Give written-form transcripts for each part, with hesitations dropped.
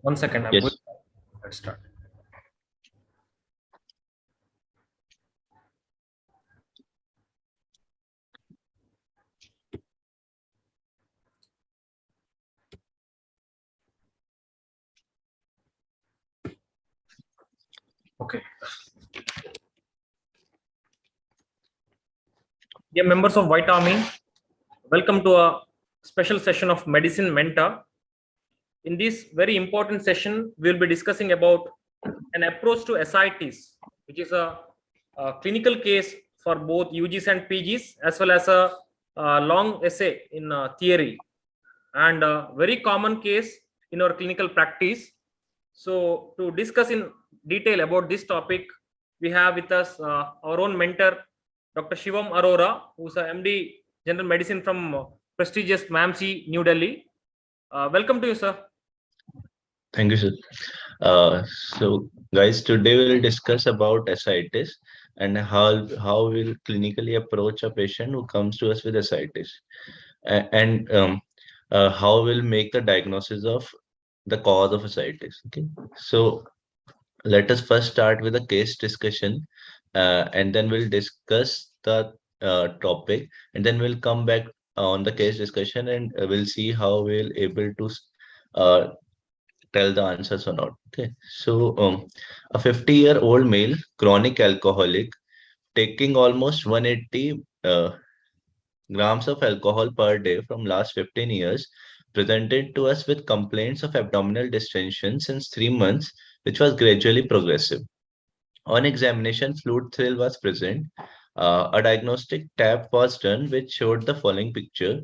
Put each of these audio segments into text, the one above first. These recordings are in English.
One second, I'm Yes. going. Let's start. Okay. Dear members of White Army, welcome to a special session of Medicine Mentor. In this very important session, we will be discussing about an approach to ascites, which is a clinical case for both UGs and PGs, as well as a long essay in theory, and a very common case in our clinical practice. So, to discuss in detail about this topic, we have with us our own mentor, Dr. Shivam Arora, who's a MD General Medicine from prestigious MAMC, New Delhi. Welcome to you, sir. Thank you, sir. So, guys, today we'll discuss about ascites and how we'll clinically approach a patient who comes to us with ascites, and how we'll make the diagnosis of the cause of ascites. Okay, so let us first start with a case discussion, and then we'll discuss the topic, and then we'll come back on the case discussion, and we'll see how we'll able to uh, tell the answers or not. Okay, so a 50-year-old male, chronic alcoholic, taking almost 180 grams of alcohol per day from last 15 years, presented to us with complaints of abdominal distension since 3 months, which was gradually progressive. On examination, fluid thrill was present. A diagnostic tab was done, which showed the following picture.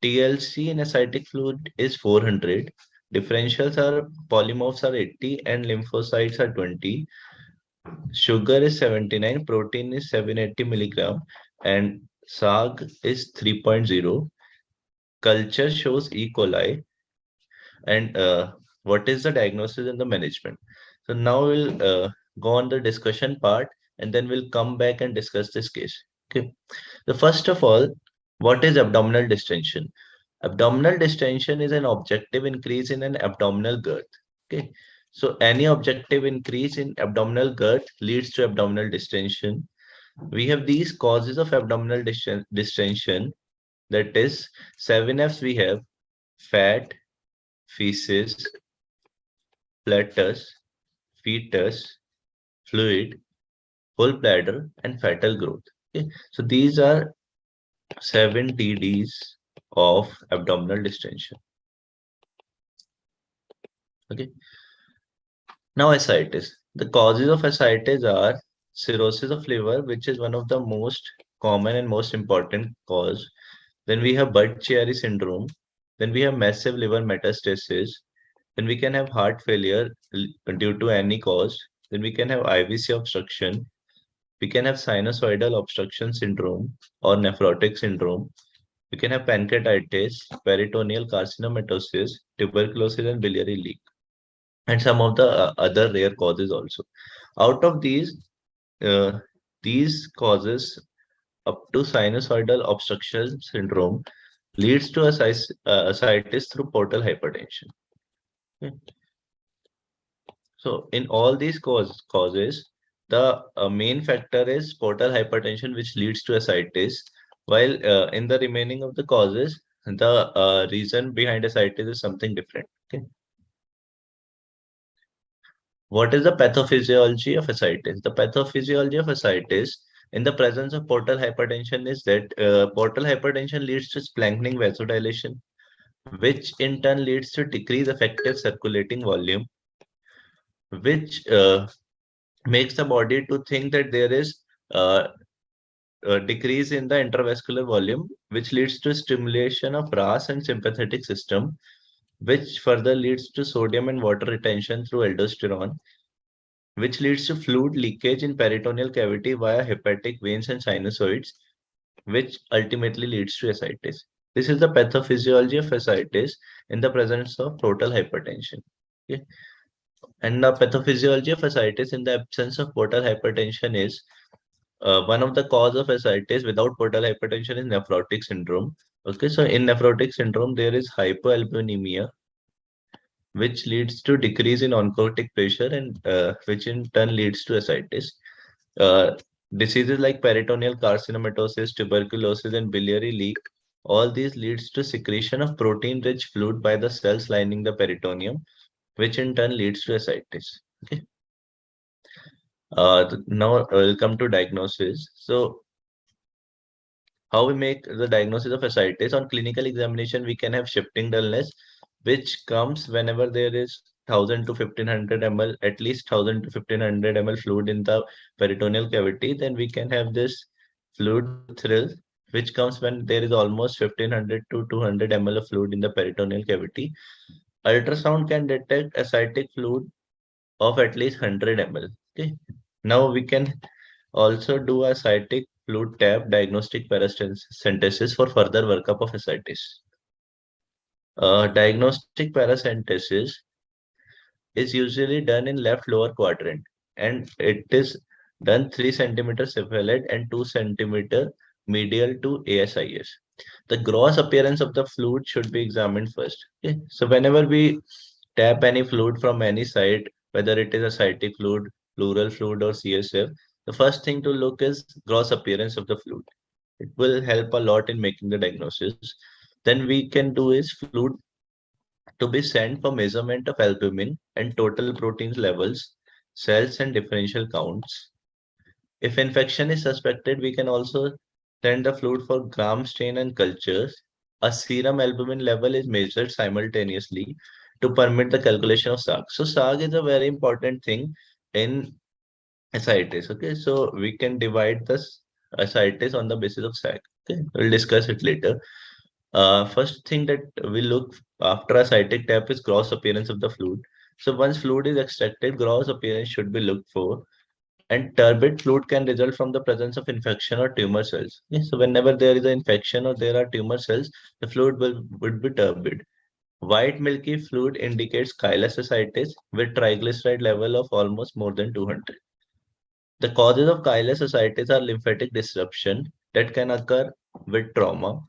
TLC in ascitic fluid is 400. Differentials are polymorphs are 80 and lymphocytes are 20. Sugar is 79, protein is 780 milligram, and SAAG is 3.0. Culture shows E. coli. And what is the diagnosis and the management? So now we'll go on the discussion part, and then we'll come back and discuss this case. Okay. The first of all, what is abdominal distension? Abdominal distension is an objective increase in an abdominal girth. Okay. So any objective increase in abdominal girth leads to abdominal distension. We have these causes of abdominal distension. That is 7Fs we have: fat, feces, flatus, fetus, fluid, whole bladder, and fetal growth. Okay. So these are 7 TDs of abdominal distension. Okay. Now ascites. The causes of ascites are cirrhosis of liver, which is one of the most common and most important cause. Then we have Budd-Chiari syndrome. Then we have massive liver metastasis. Then we can have heart failure due to any cause. Then we can have IVC obstruction. We can have sinusoidal obstruction syndrome or nephrotic syndrome. We can have pancreatitis, peritoneal carcinomatosis, tuberculosis, and biliary leak, and some of the other rare causes also. Out of these causes, up to sinusoidal obstruction syndrome leads to ascites through portal hypertension. Okay. So in all these causes, the main factor is portal hypertension, which leads to ascites, while in the remaining of the causes, the reason behind ascites is something different. Okay. What is the pathophysiology of ascites? The pathophysiology of ascites in the presence of portal hypertension is that portal hypertension leads to splanchnic vasodilation, which in turn leads to decreased effective circulating volume, which makes the body to think that there is a decrease in the intravascular volume, which leads to stimulation of RAS and sympathetic system, which further leads to sodium and water retention through aldosterone, which leads to fluid leakage in peritoneal cavity via hepatic veins and sinusoids, which ultimately leads to ascites. This is the pathophysiology of ascites in the presence of portal hypertension. Okay. And the pathophysiology of ascites in the absence of portal hypertension is one of the cause of ascites without portal hypertension is nephrotic syndrome. Okay, so in nephrotic syndrome, there is hypoalbuminemia, which leads to decrease in oncotic pressure and which in turn leads to ascites. Uh, Diseases like peritoneal carcinomatosis, tuberculosis, and biliary leak, all these leads to secretion of protein-rich fluid by the cells lining the peritoneum, which in turn leads to ascites. Okay. Now we'll come to diagnosis. So how we make the diagnosis of ascites? On clinical examination, we can have shifting dullness, which comes whenever there is 1000 to 1500 ml, at least 1000 to 1500 ml fluid in the peritoneal cavity. Then we can have this fluid thrill, which comes when there is almost 1500 to 200 ml of fluid in the peritoneal cavity. Ultrasound can detect ascitic fluid of at least 100 ml. Okay. Now we can also do a ascitic fluid tap diagnostic paracentesis for further workup of ascites. Diagnostic paracentesis is usually done in left lower quadrant, and it is done 3 centimeter cephalad and 2 centimeter medial to ASIS. The gross appearance of the fluid should be examined first. Okay? So whenever we tap any fluid from any side, whether it is ascitic fluid, pleural fluid, or CSF, the first thing to look is gross appearance of the fluid. It will help a lot in making the diagnosis. Then we can do is fluid to be sent for measurement of albumin and total proteins levels, cells and differential counts. If infection is suspected, we can also send the fluid for gram stain and cultures. A serum albumin level is measured simultaneously to permit the calculation of SAAG. So SAAG is a very important thing in ascites. Okay, so we can divide this ascites on the basis of SAAG. Okay, we'll discuss it later. First thing that we look after a cytic tap is gross appearance of the fluid. So once fluid is extracted, gross appearance should be looked for. And turbid fluid can result from the presence of infection or tumor cells. Okay, so whenever there is an infection or there are tumor cells, the fluid would be turbid. White milky fluid indicates chylous ascites with triglyceride level of almost more than 200. The causes of chylous ascites are lymphatic disruption that can occur with trauma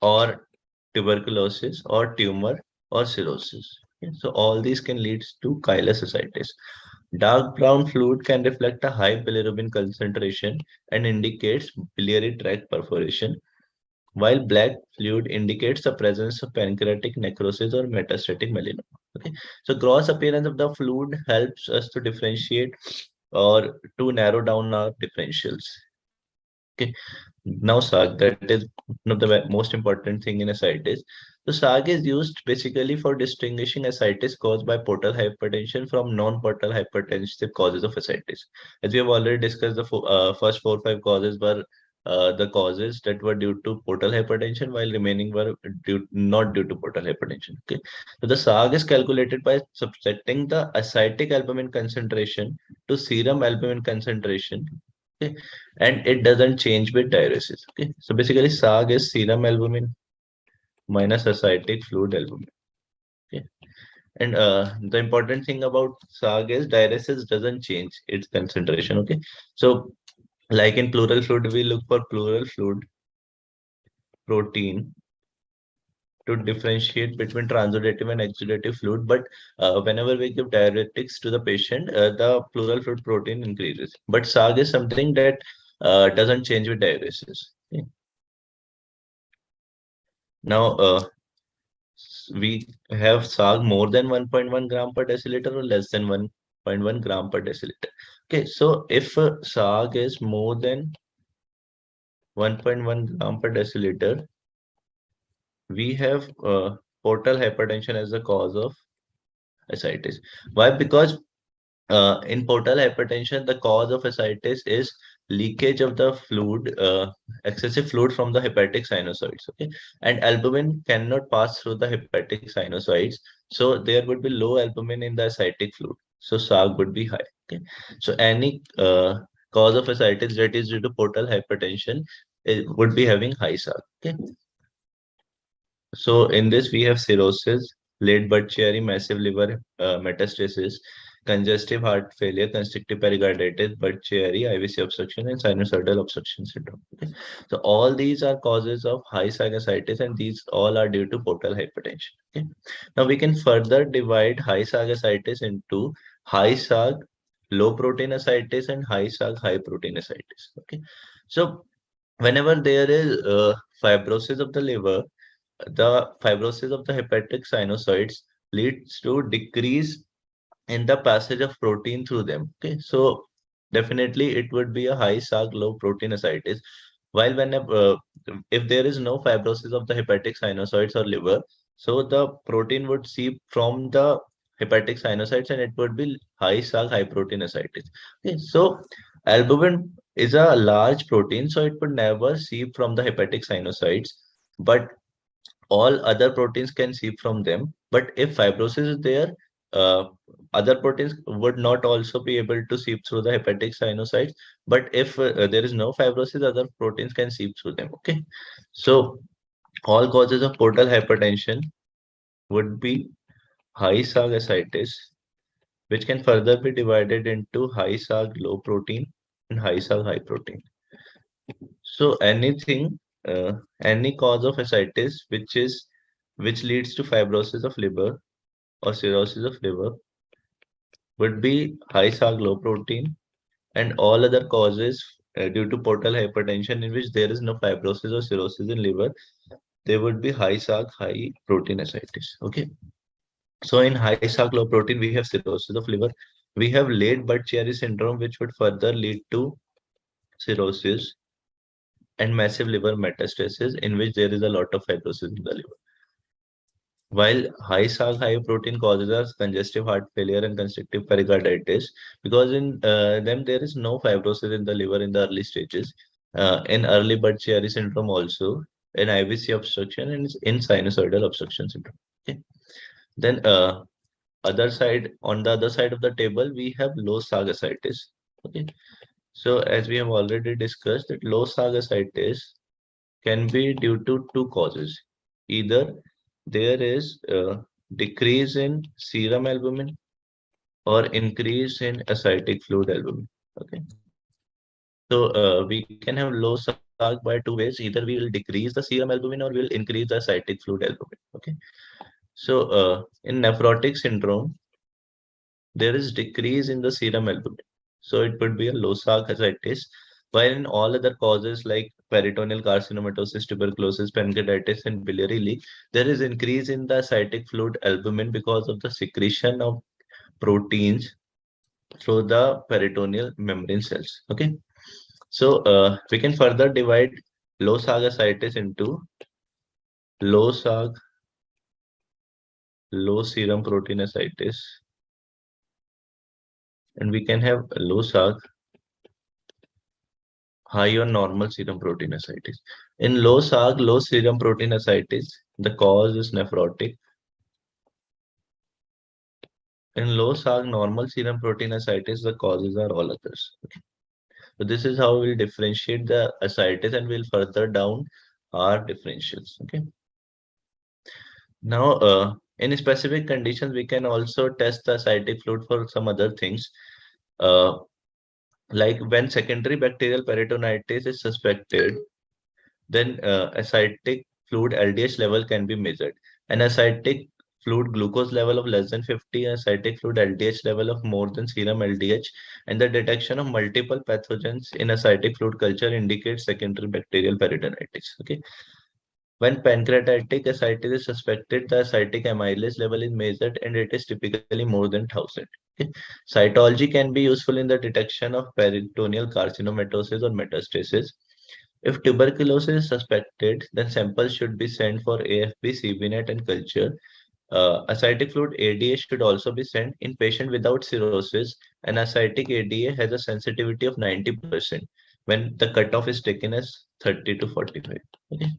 or tuberculosis or tumor or cirrhosis. Okay, so all these can lead to chylous ascites. Dark brown fluid can reflect a high bilirubin concentration and indicates biliary tract perforation, while black fluid indicates the presence of pancreatic necrosis or metastatic melanoma. Okay, so gross appearance of the fluid helps us to differentiate or to narrow down our differentials. Okay, now SAG, that is one of the most important thing in ascites. So SAG is used basically for distinguishing ascites caused by portal hypertension from non-portal hypertensive causes of ascites. As we have already discussed, the first 4 or 5 causes were the causes that were due to portal hypertension, while remaining were not due to portal hypertension. Okay, so the SAG is calculated by subsetting the ascitic albumin concentration to serum albumin concentration. Okay, and it doesn't change with diuresis. Okay, so basically SAG is serum albumin minus ascitic fluid albumin. Okay, and the important thing about SAG is diuresis doesn't change its concentration. Okay, so like in pleural fluid, we look for pleural fluid protein to differentiate between transudative and exudative fluid. But whenever we give diuretics to the patient, the pleural fluid protein increases. But SAG is something that doesn't change with diuresis. Okay. Now, we have SAG more than 1.1 gram per deciliter or less than 1.1 gram per deciliter. Okay, so if SAG is more than 1.1 gram per deciliter, we have portal hypertension as the cause of ascites. Why? Because in portal hypertension, the cause of ascites is leakage of the fluid, excessive fluid from the hepatic sinusoids. Okay, and albumin cannot pass through the hepatic sinusoids, so there would be low albumin in the ascitic fluid. So SAG would be high. Okay, so any cause of ascites that is due to portal hypertension, it would be having high SAG. Okay, so in this we have cirrhosis, late Budd-Chiari, massive liver metastasis, congestive heart failure, constrictive pericarditis, Budd-Chiari, IVC obstruction, and sinusoidal obstruction syndrome. Okay? So all these are causes of high SAAG ascites, and these all are due to portal hypertension. Okay? Now we can further divide high SAAG ascites into high SAAG, low protein ascites, and high SAAG, high protein ascites. Okay? So whenever there is fibrosis of the liver, the fibrosis of the hepatic sinusoids leads to decrease in the passage of protein through them. Okay, so definitely it would be a high SAAG, low protein ascites. While if there is no fibrosis of the hepatic sinusoids or liver, so the protein would seep from the hepatic sinusoids and it would be high SAAG, high protein ascites. Okay, so albumin is a large protein, so it would never seep from the hepatic sinusoids, but all other proteins can seep from them. But if fibrosis is there, uh, other proteins would not also be able to seep through the hepatic sinusoids. But if there is no fibrosis, other proteins can seep through them. Okay, so all causes of portal hypertension would be high SAAG ascites, which can further be divided into high SAAG low protein and high SAAG high protein. So any cause of ascites which leads to fibrosis of liver or cirrhosis of liver would be high SAAG low protein, and all other causes due to portal hypertension in which there is no fibrosis or cirrhosis in liver, there would be high SAAG high protein ascites. Okay, so in high SAAG low protein we have cirrhosis of liver, we have late Budd-Chiari syndrome, which would further lead to cirrhosis and massive liver metastasis in which there is a lot of fibrosis in the liver. While high SAAG, high protein causes us congestive heart failure and constrictive pericarditis, because in them there is no fibrosis in the liver in the early stages. In early Budd-Chiari syndrome also, in IVC obstruction and in sinusoidal obstruction syndrome. Okay. Then on the other side of the table, we have low SAAG ascites. Okay. So as we have already discussed, that low SAAG ascites can be due to two causes. Either there is a decrease in serum albumin or increase in ascitic fluid albumin. Okay. So we can have low SAAG by two ways. Either we will decrease the serum albumin or we will increase the ascitic fluid albumin. Okay. So in nephrotic syndrome, there is decrease in the serum albumin. So it would be a low SAAG ascites, while in all other causes like peritoneal carcinomatosis, tuberculosis, pancreatitis, and biliary leak, there is increase in the ascitic fluid albumin because of the secretion of proteins through the peritoneal membrane cells. Okay, so we can further divide low SAAG ascites into low SAAG, low serum protein ascites, and we can have low SAAG, high or normal serum protein ascites. In low SAAG, low serum protein ascites, the cause is nephrotic. In low SAAG, normal serum protein ascites, the causes are all others. Okay. So this is how we'll differentiate the ascites, and we'll further down our differentials. Okay. Now, in specific conditions, we can also test the ascitic fluid for some other things. Like when secondary bacterial peritonitis is suspected, then ascitic fluid LDH level can be measured. An ascitic fluid glucose level of less than 50, ascitic fluid LDH level of more than serum LDH, and the detection of multiple pathogens in ascitic fluid culture indicates secondary bacterial peritonitis. Okay. When pancreatic ascites is suspected, the ascitic amylase level is measured and it is typically more than 1000. Okay. Cytology can be useful in the detection of peritoneal carcinomatosis or metastasis. If tuberculosis is suspected, then samples should be sent for AFP, CBNet, and culture. Ascitic fluid ADA should also be sent in patient without cirrhosis, and ascitic ADA has a sensitivity of 90% when the cutoff is taken as 30 to 45. Okay.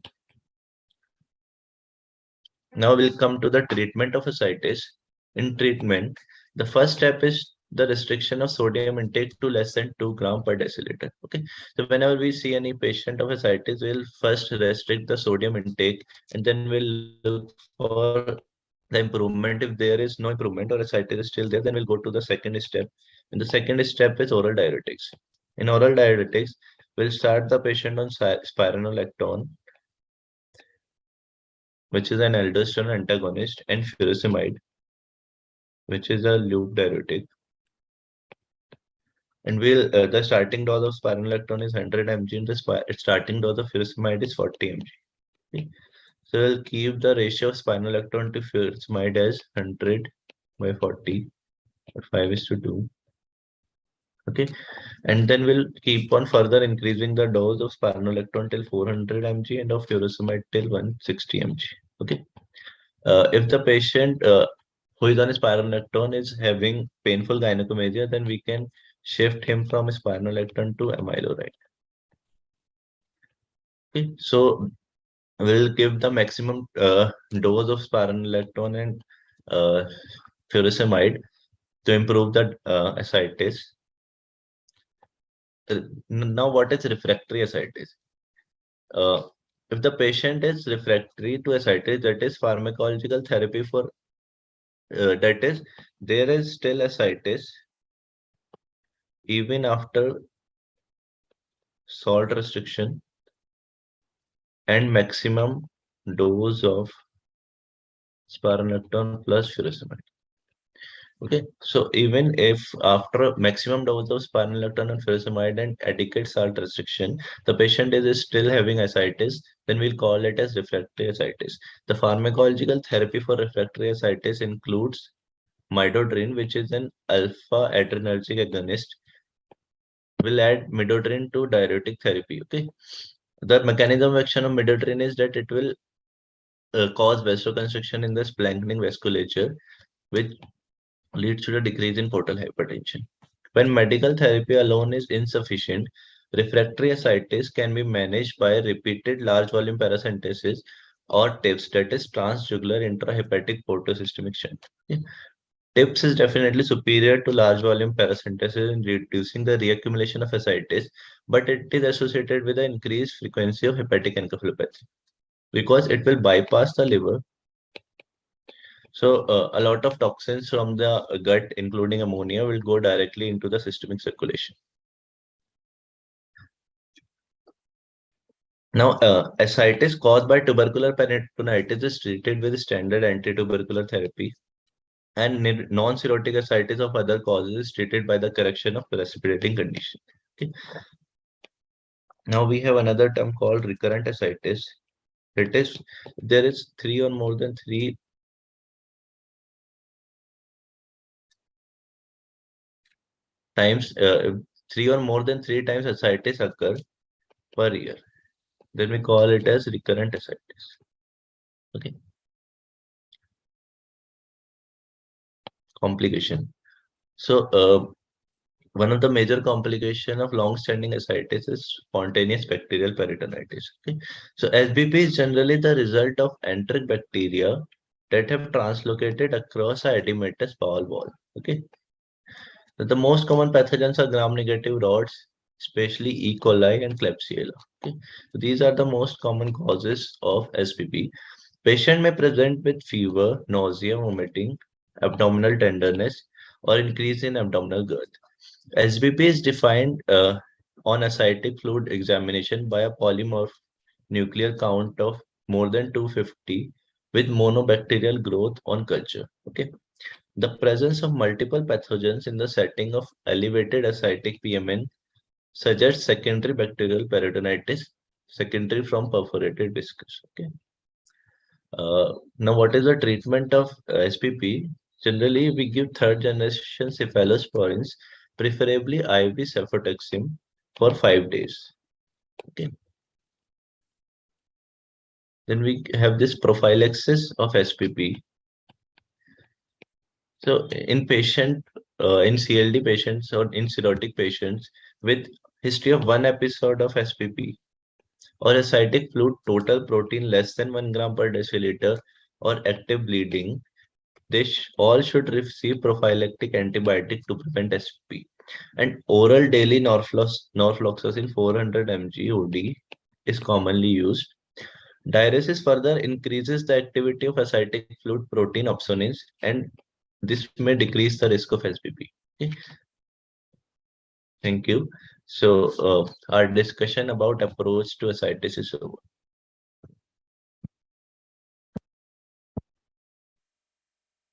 Now we'll come to the treatment of ascites. In treatment, the first step is the restriction of sodium intake to less than 2 gram per deciliter. Okay, so whenever we see any patient of ascites, we'll first restrict the sodium intake, and then we'll look for the improvement. If there is no improvement or ascites is still there, then we'll go to the second step. And the second step is oral diuretics. In oral diuretics, we'll start the patient on spironolactone, which is an aldosterone antagonist, and furosemide, which is a loop diuretic. And the starting dose of spironolactone is 100 mg, and the starting dose of furosemide is 40 mg. Okay. So we'll keep the ratio of spironolactone to furosemide as 100 by 40, or 5:2. Okay, and then we'll keep on further increasing the dose of spironolactone till 400 mg and of furosemide till 160 mg. Okay, if the patient who is on spironolactone is having painful gynecomastia, then we can shift him from spironolactone to amiloride. Okay, so we'll give the maximum dose of spironolactone and furosemide to improve the ascites. Now, what is refractory ascites? If the patient is refractory to ascites, that is pharmacological therapy for that is there is still ascites even after salt restriction and maximum dose of spironolactone plus furosemide. Okay, so even if after maximum dose of spironolactone and furosemide and adequate salt restriction, the patient is still having ascites, then we'll call it as refractory ascites. The pharmacological therapy for refractory ascites includes midodrine, which is an alpha adrenergic agonist. We'll add midodrine to diuretic therapy. Okay, the mechanism of action of midodrine is that it will cause vasoconstriction in the splanchnic vasculature, which leads to a decrease in portal hypertension. When medical therapy alone is insufficient, refractory ascites can be managed by repeated large volume paracentesis or TIPS, that is transjugular intrahepatic portosystemic shunt. TIPS is definitely superior to large volume paracentesis in reducing the reaccumulation of ascites, but it is associated with an increased frequency of hepatic encephalopathy because it will bypass the liver. So a lot of toxins from the gut, including ammonia, will go directly into the systemic circulation. Now, ascites caused by tubercular peritonitis is treated with standard anti-tubercular therapy, and non-cirrhotic ascites of other causes is treated by the correction of precipitating condition. Okay. Now we have another term called recurrent ascites. It is there is three or more than three times, three or more than three times ascites occur per year. Then we call it as recurrent ascites. Okay. Complication. So one of the major complication of long-standing ascites is spontaneous bacterial peritonitis. Okay. So SBP is generally the result of enteric bacteria that have translocated across a edematous bowel wall. Okay. So the most common pathogens are gram-negative rods, especially E. coli and Klebsiella. Okay. So these are the most common causes of SBP. Patient may present with fever, nausea, vomiting, abdominal tenderness, or increase in abdominal girth. SBP is defined on ascitic fluid examination by a polymorph nuclear count of more than 250 with monobacterial growth on culture. Okay. The presence of multiple pathogens in the setting of elevated ascitic PMN suggests secondary bacterial peritonitis, secondary from perforated discus. Okay. Now, what is the treatment of SPP? Generally, we give third generation cephalosporins, preferably IV cefotaxime, for 5 days. Okay. Then we have this prophylaxis of SPP. So, in in CLD patients or in cirrhotic patients with history of one episode of SPP or ascitic fluid, total protein less than 1 gram per deciliter, or active bleeding, they all should receive prophylactic antibiotic to prevent SPP. And oral daily norfloxacin 400 mg OD is commonly used. Diuresis further increases the activity of ascitic fluid protein opsonins, and this may decrease the risk of SBP. Okay. Thank you. So our discussion about approach to ascites is over.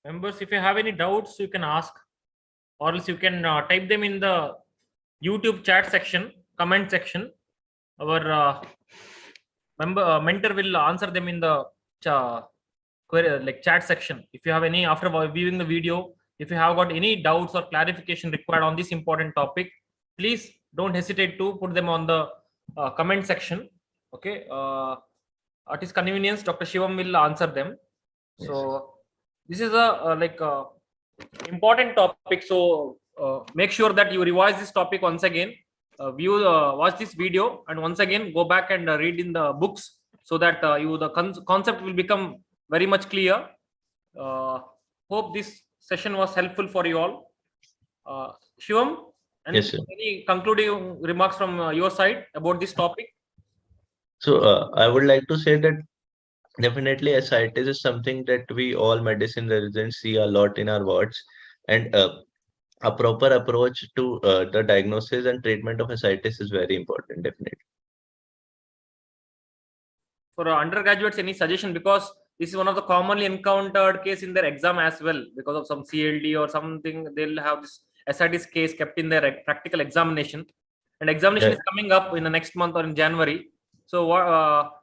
Members, if you have any doubts, you can ask, or else you can type them in the YouTube chat section, comment section. Our mentor will answer them in the query, like chat section. If you have any, after viewing the video, if you have got any doubts or clarification required on this important topic, please don't hesitate to put them on the comment section. Okay. At his convenience, Dr. Shivam will answer them. So this is a important topic. So make sure that you revise this topic once again. Watch this video and once again go back and read in the books, so that the concept will become very much clear. Hope this session was helpful for you all. Shivam, Yes, sir. any concluding remarks from your side about this topic? So I would like to say that definitely ascites is something that we all medicine residents see a lot in our wards, and a proper approach to the diagnosis and treatment of ascites is very important, definitely. For undergraduates, any suggestion? Because this is one of the commonly encountered case in their exam as well, because of some CLD or something. They'll have this ascites case kept in their practical examination, and examination is coming up in the next month or in January. So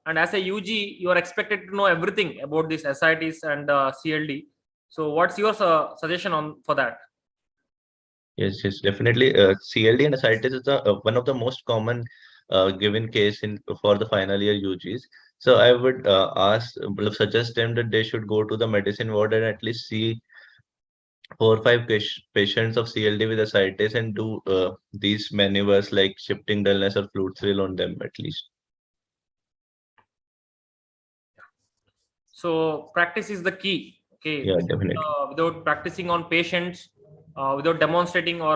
and as a UG, you are expected to know everything about this ascites and CLD. So what's your suggestion on for that? Yes, yes, definitely. CLD and ascites is one of the most common given case in for the final year UGs. So I would suggest them that they should go to the medicine ward and at least see 4 or 5 patients of CLD with ascites and do these maneuvers like shifting dullness or fluid thrill on them at least. So practice is the key. Okay. Yeah, definitely. Without practicing on patients, without demonstrating or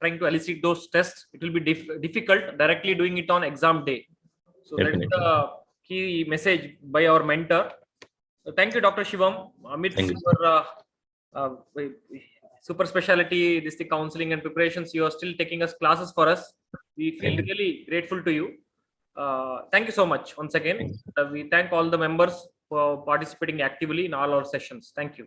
trying to elicit those tests, it will be difficult directly doing it on exam day. So Definitely. that's the key message by our mentor. So thank you, Dr. Shivam. Amidst Thank you. your super specialty, this the counseling and preparations, you are still taking us classes for us. We feel really grateful to you. Thank you so much once again. We thank all the members for participating actively in all our sessions. Thank you.